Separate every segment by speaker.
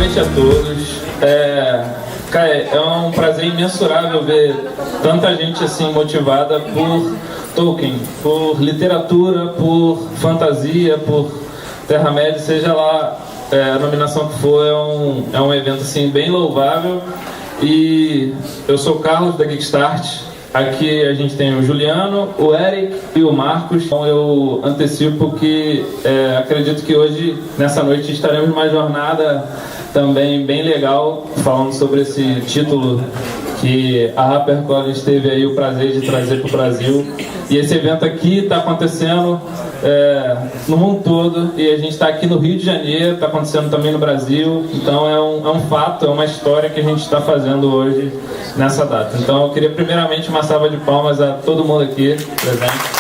Speaker 1: noite a todos. Cara, é um prazer imensurável ver tanta gente assim motivada por Tolkien, por literatura, por fantasia, por Terra-média, seja lá a nominação que for, é um evento assim bem louvável. E eu sou o Carlos da Geekstart. Aqui a gente tem o Juliano, o Eric e o Marcos. Então eu antecipo que acredito que hoje, nessa noite, estaremos numa jornada também bem legal, falando sobre esse título que a HarperCollins teve aí o prazer de trazer para o Brasil. E esse evento aqui está acontecendo no mundo todo, e a gente está aqui no Rio de Janeiro, está acontecendo também no Brasil. Então é um fato, é uma história que a gente está fazendo hoje nessa data. Então eu queria primeiramente uma salva de palmas a todo mundo aqui presente.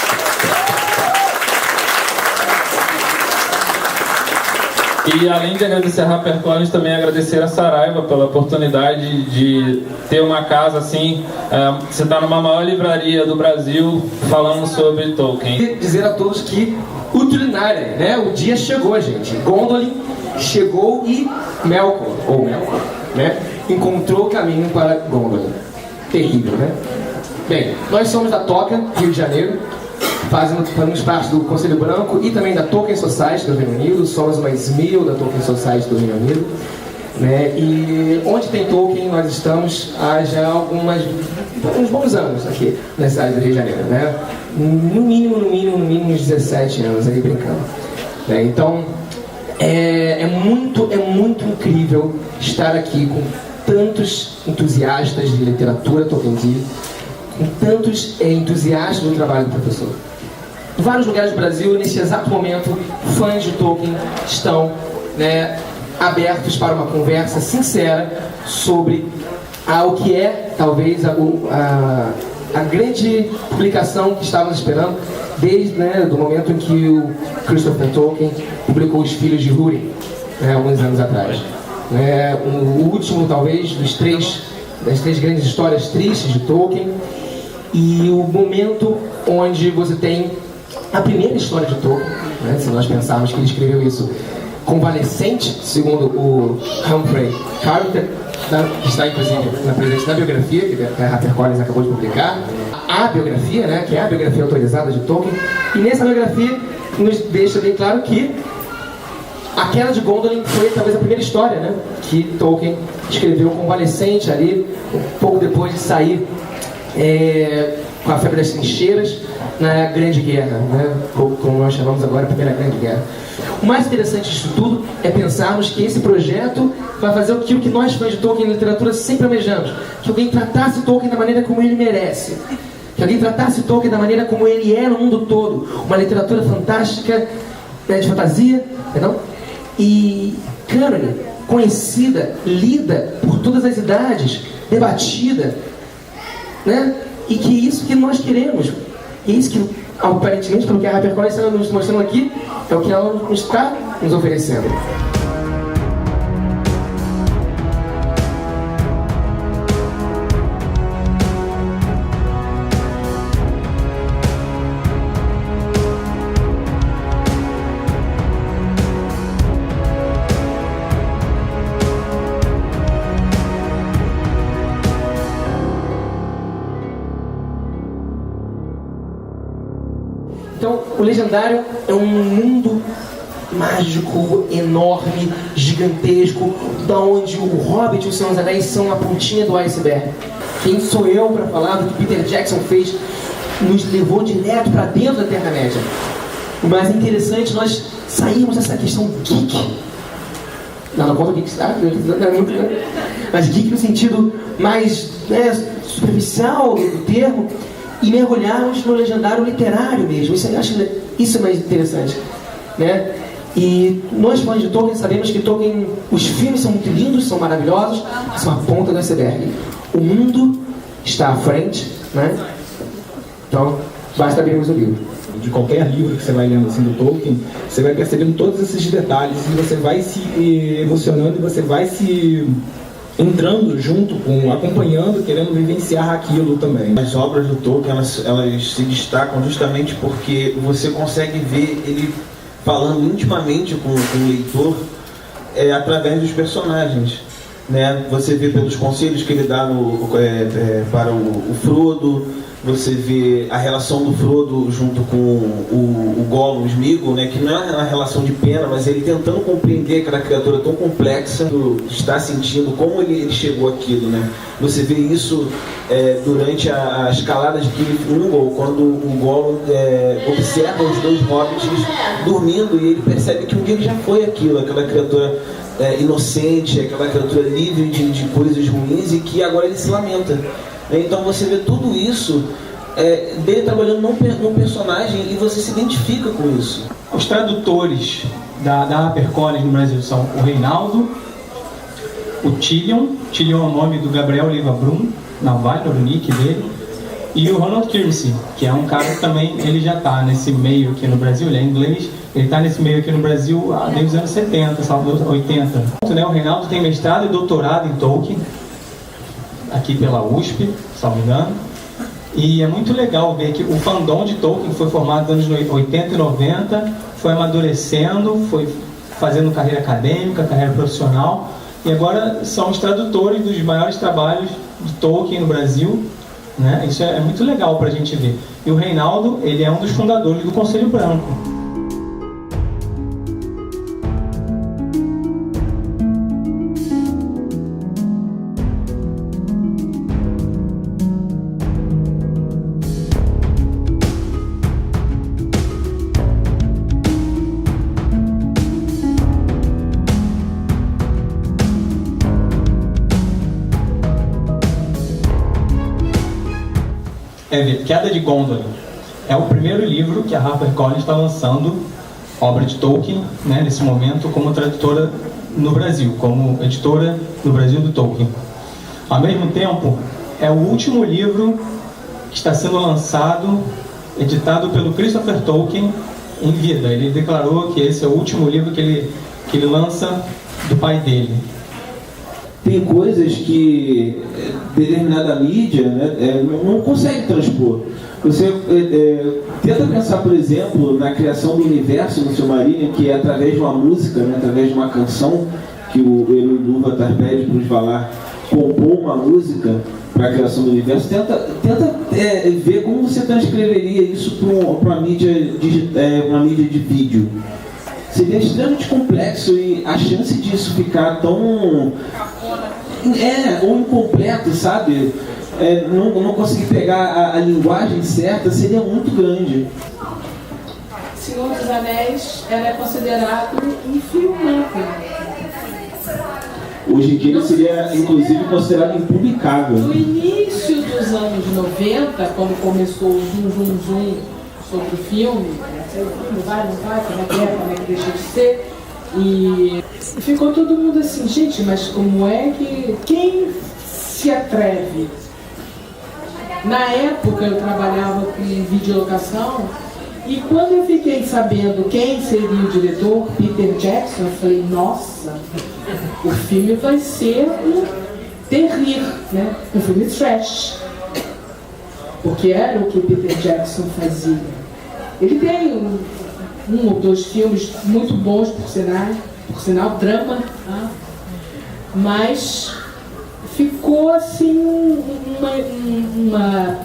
Speaker 1: E além de agradecer a HarperCollins, também agradecer a Saraiva pela oportunidade de ter uma casa assim, você está numa maior livraria do Brasil falando sobre Tolkien.
Speaker 2: E dizer a todos que o Tulinária, né? O dia chegou, gente. Gondolin chegou e Melkor, né? Encontrou o caminho para Gondolin. Terrível, né? Bem, nós somos da Toca, Rio de Janeiro. Fazemos parte do Conselho Branco e também da Tolkien Society do Reino Unido. Somos uma SMIL da Tolkien Society do Reino Unido, né? E onde tem Tolkien nós estamos há já uns bons anos aqui na cidade do Rio de Janeiro, né? No mínimo uns 17 anos aí brincando, né? Então é muito incrível estar aqui com tantos entusiastas de literatura Tolkien, com tantos entusiastas do trabalho do professor. Em vários lugares do Brasil, nesse exato momento, fãs de Tolkien estão, né, abertos para uma conversa sincera sobre o que é, talvez, a grande publicação que estávamos esperando desde, né, do momento em que o Christopher Tolkien publicou Os Filhos de Húrin, né, alguns anos atrás. O último, talvez, das três grandes histórias tristes de Tolkien, e o momento onde você tem a primeira história de Tolkien, né, se nós pensarmos que ele escreveu isso convalescente, segundo o Humphrey Carter, que está inclusive na presente da biografia que a HarperCollins acabou de publicar, a biografia, né, que é a biografia autorizada de Tolkien, e nessa biografia nos deixa bem claro que a Queda de Gondolin foi talvez a primeira história, né, que Tolkien escreveu convalescente ali, um pouco depois de sair com a Febre das Trincheiras na Grande Guerra, né? Como nós chamamos agora, a Primeira Grande Guerra. O mais interessante disso tudo é pensarmos que esse projeto vai fazer o que nós fãs de Tolkien em literatura sempre almejamos, que alguém tratasse Tolkien da maneira como ele merece, que alguém tratasse Tolkien da maneira como ele é no mundo todo, uma literatura fantástica, né, de fantasia, não? E cânone, conhecida, lida por todas as idades, debatida, né? E que é isso que nós queremos. E isso que, aparentemente, pelo que a HarperCollins está nos mostrando aqui, é o que ela está nos oferecendo. Então, o Legendário é um mundo mágico, enorme, gigantesco, da onde o Hobbit e o Senhor dos Anéis são a pontinha do iceberg. Quem sou eu para falar do que Peter Jackson fez? Nos levou direto para dentro da Terra-média. O mais interessante, nós saímos dessa questão geek. Não conta geek, mas geek no sentido mais, né, superficial do termo, e mergulharmos no legendário literário mesmo. Isso é mais interessante, né? E nós fãs de Tolkien sabemos que Tolkien, os filmes são muito lindos, são maravilhosos, são a ponta do iceberg. O mundo está à frente, né? Então, basta abrirmos o livro.
Speaker 3: De qualquer livro que você vai lendo assim do Tolkien, você vai percebendo todos esses detalhes e você vai se emocionando e você vai se entrando junto, acompanhando, querendo vivenciar aquilo também.
Speaker 4: As obras do Tolkien, elas se destacam justamente porque você consegue ver ele falando intimamente com o leitor através dos personagens, né? Você vê pelos conselhos que ele dá para o Frodo, você vê a relação do Frodo junto com o Gollum, o Sméagol, né? Que não é uma relação de pena, mas ele tentando compreender aquela criatura tão complexa, está sentindo como ele chegou àquilo, né? Você vê isso durante a escalada de Kirith Ungol, quando o Gollum observa os dois hobbits dormindo e ele percebe que um dia ele já foi aquilo, aquela criatura inocente, aquela criatura livre de coisas ruins e que agora ele se lamenta. Então você vê tudo isso dele trabalhando num personagem e você se identifica com isso.
Speaker 5: Os tradutores da HarperCollins no Brasil são o Reinaldo, o Tillion é o nome do Gabriel Leiva Brum, Navalho, o nick dele, e o Ronald Kirnsey, que é um cara que também, ele já está nesse meio aqui no Brasil, ele é inglês, ele está nesse meio aqui no Brasil desde os anos 70, salvo 80. O Reinaldo tem mestrado e doutorado em Tolkien, aqui pela USP, salvo engano, e é muito legal ver que o fandom de Tolkien foi formado nos anos 80 e 90, foi amadurecendo, foi fazendo carreira acadêmica, carreira profissional, e agora são os tradutores dos maiores trabalhos de Tolkien no Brasil, né? Isso é muito legal para a gente ver. E o Reinaldo, ele é um dos fundadores do Conselho Branco. Queda de Gondolin é o primeiro livro que a HarperCollins está lançando, obra de Tolkien, né, nesse momento, como tradutora no Brasil, como editora no Brasil do Tolkien. Ao mesmo tempo, é o último livro que está sendo lançado, editado pelo Christopher Tolkien em vida. Ele declarou que esse é o último livro que ele lança do pai dele.
Speaker 4: Tem coisas que determinada mídia, né, não consegue transpor. Você tenta pensar, por exemplo, na criação do universo no Silmarillion, que é através de uma música, né, através de uma canção, que o Ilúvatar pede para os Valar compor uma música para a criação do universo. Tenta ver como você transcreveria isso para uma mídia de vídeo. Seria extremamente complexo e a chance disso ficar tão ou incompleto, sabe? Não conseguir pegar a linguagem certa seria muito grande.
Speaker 6: Senhor dos Anéis era considerado um filme.
Speaker 4: Hoje em dia ele seria, inclusive, considerado impublicável.
Speaker 6: No início dos anos 90, quando começou o zoom sobre o filme, não vai, como é que deixa de ser, e ficou todo mundo assim, gente, mas como é que... Quem se atreve? Na época eu trabalhava com videolocação, e quando eu fiquei sabendo quem seria o diretor, Peter Jackson, eu falei, nossa, o filme vai ser um terrir, né? Um filme trash. Porque era o que o Peter Jackson fazia. Ele tem um ou dois filmes muito bons, por sinal, drama, tá? Mas ficou assim uma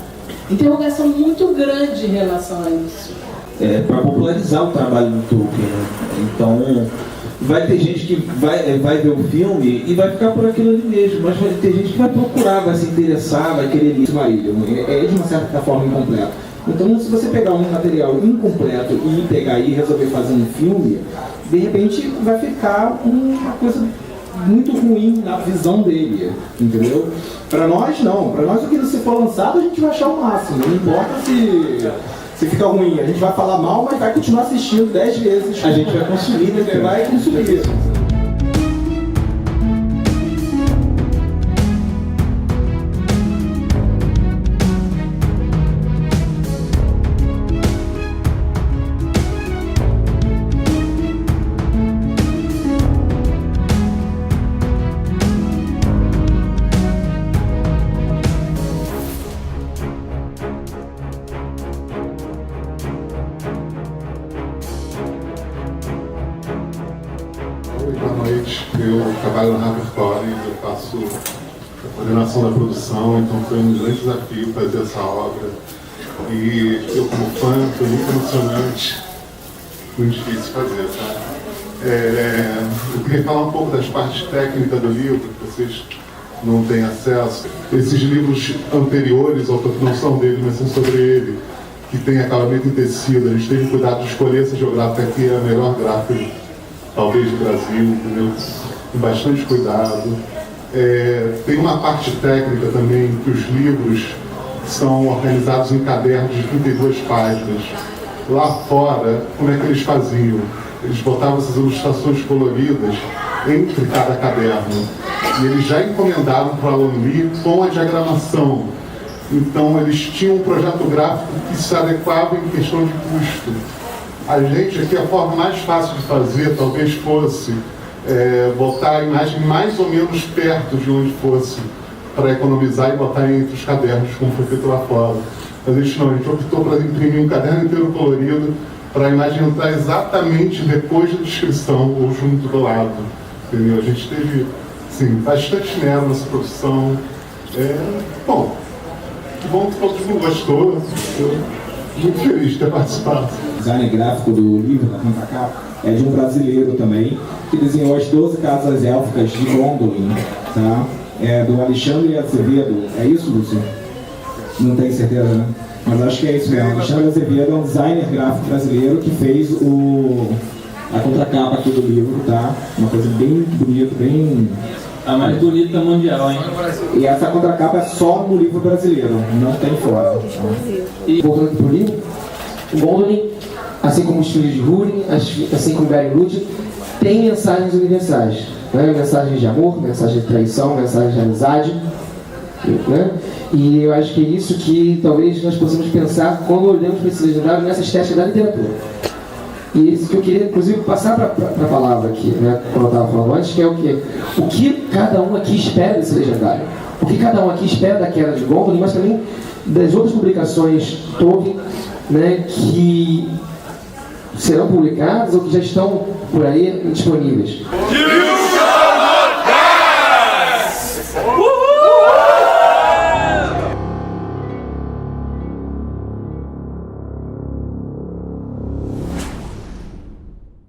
Speaker 6: interrogação muito grande em relação a isso.
Speaker 4: Para popularizar o trabalho do Tolkien, né? Então vai ter gente que vai ver o filme e vai ficar por aquilo ali mesmo, mas vai ter gente que vai procurar, vai se interessar, vai querer ler Silmarillion. É de uma certa forma incompleto. Então, se você pegar um material incompleto e pegar e resolver fazer um filme, de repente vai ficar uma coisa muito ruim na visão dele, entendeu? Para nós, não. Para nós, aquilo se for lançado, a gente vai achar o máximo. Não importa se fica ruim. A gente vai falar mal, mas vai continuar assistindo 10 vezes.
Speaker 2: A gente vai consumir, né?
Speaker 4: Vai consumir.
Speaker 7: Eu trabalho na HarperCollins, eu faço a coordenação da produção, então foi um grande desafio fazer essa obra. E eu, como fã, foi muito emocionante, muito difícil fazer, tá? Eu queria falar um pouco das partes técnicas do livro, que vocês não têm acesso. Esses livros anteriores, que não são dele, mas são sobre ele, que tem acabamento em tecido, a gente teve cuidado de escolher essa geográfica aqui, é a melhor gráfica, talvez, do Brasil, entendeu? Com bastante cuidado. Tem uma parte técnica também, que os livros são organizados em cadernos de 32 páginas. Lá fora, como é que eles faziam? Eles botavam essas ilustrações coloridas entre cada caderno. E eles já encomendavam para o aluno ler com a diagramação. Então, eles tinham um projeto gráfico que se adequava em questão de custo. A gente aqui, a forma mais fácil de fazer, talvez fosse botar a imagem mais ou menos perto de onde fosse, para economizar e botar entre os cadernos, como foi feito lá fora. Mas a gente optou para imprimir um caderno inteiro colorido, para a imagem entrar exatamente depois da descrição, ou junto do lado. Entendeu? A gente teve, sim, bastante esmero nessa produção. Bom, que bom que todo mundo gostou. Eu muito feliz de ter participado.
Speaker 3: O design gráfico do livro, da contracapa, é de um brasileiro também, que desenhou as 12 casas élficas de Gondolin, tá? É do Alexandre Azevedo. É isso, Lúcio? Não tenho certeza, né? Mas acho que é isso mesmo. Alexandre Azevedo é um designer gráfico brasileiro que fez a contracapa aqui do livro, tá? Uma coisa bem bonita, bem...
Speaker 1: A mais bonita mundial, hein?
Speaker 3: E essa contracapa é só no livro brasileiro, não tem fora.
Speaker 2: E voltando para o livro, o Gondolin, assim como os filhos de Húrin, assim como Beren e Lúthien, tem mensagens universais, né? Mensagens de amor, mensagens de traição, mensagens de amizade, né? E eu acho que é isso que talvez nós possamos pensar quando olhamos para esse legendário nessa estética da literatura. E isso que eu queria, inclusive, passar para a palavra aqui, né, como eu estava falando antes, que é o quê? O que cada um aqui espera desse legendário? O que cada um aqui espera da Queda de Gondolin, mas também das outras publicações Tolkien, né, que serão publicadas ou que já estão por aí disponíveis.